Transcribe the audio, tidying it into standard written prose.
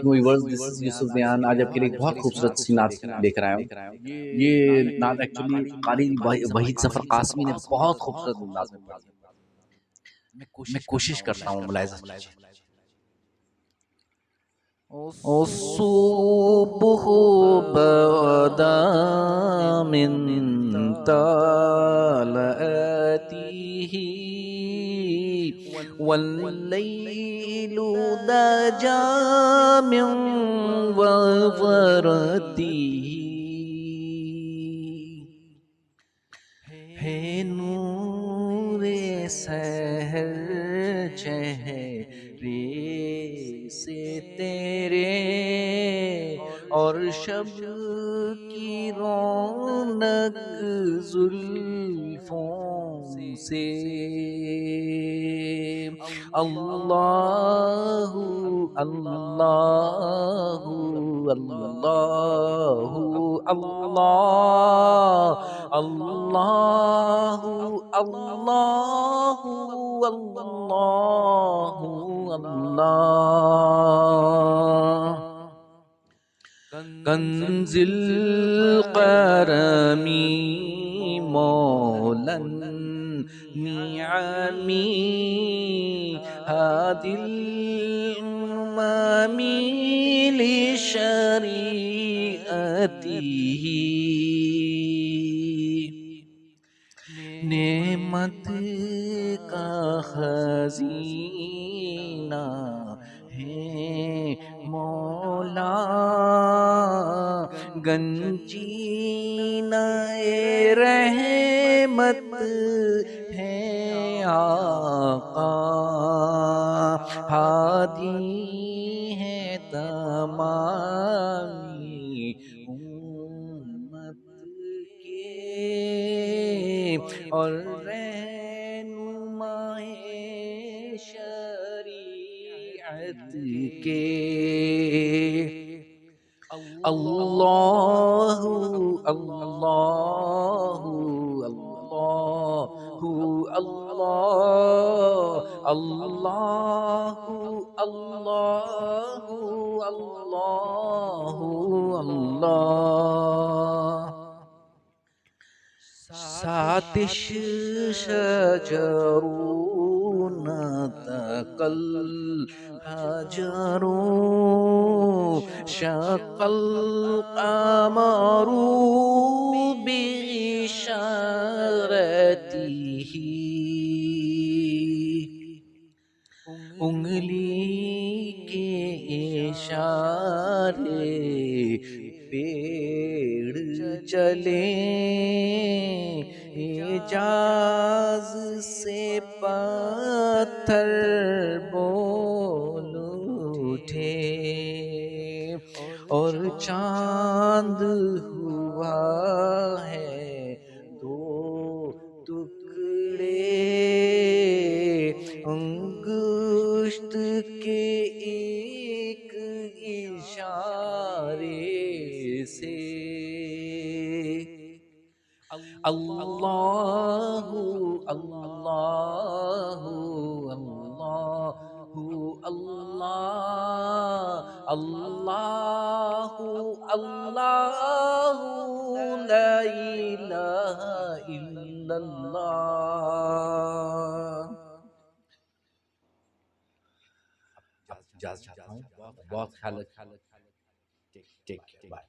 Viewers this از یوسف بیان. آج آپ کے لیے ایک بہت خوبصورت سی نعت لے کر آیا ہوں. یہ نعت ایکچولی قاری وحید ظفر قاسمی نے بہت خوبصورت انداز میں پڑھی ہے. میں کوشش کرتا ہوں ملاحظہ کیجیے. الصبح بدا من طلعته والليل دجى من وفرته ہے نور سحر چہرے سے تیرے اور شب کی رونق زلفوں سے. اللہ اللہ اللہ اللہ اللہ اللہ اللہ اللہ. کنز القرمی مولا النعمی هادي الأمم لشريعته نعمت کا خزینہ ہے مولا گنجینہ رحمت ہے آقا ہادی ہے تمامی امت کے اور رہنما ہے شریعت کے. اللہ اللہ اللہ اللہ اللہ اللہ اللہ اللہ. ساتش شجرون تقل حجرون شق القمر بإشارته انگلی کے اشارے پیڑ چلے اعجاز سے پتھر بول اٹھے اور چاند ہوا ہے دو ٹکڑے انگشت کے ایک اشارے سے. اللہ اللہ اللہ اللہ اللہ لا الہ الا اللہ. اجازت چاہتا ہوں. بہت خیال. Take care. بائے.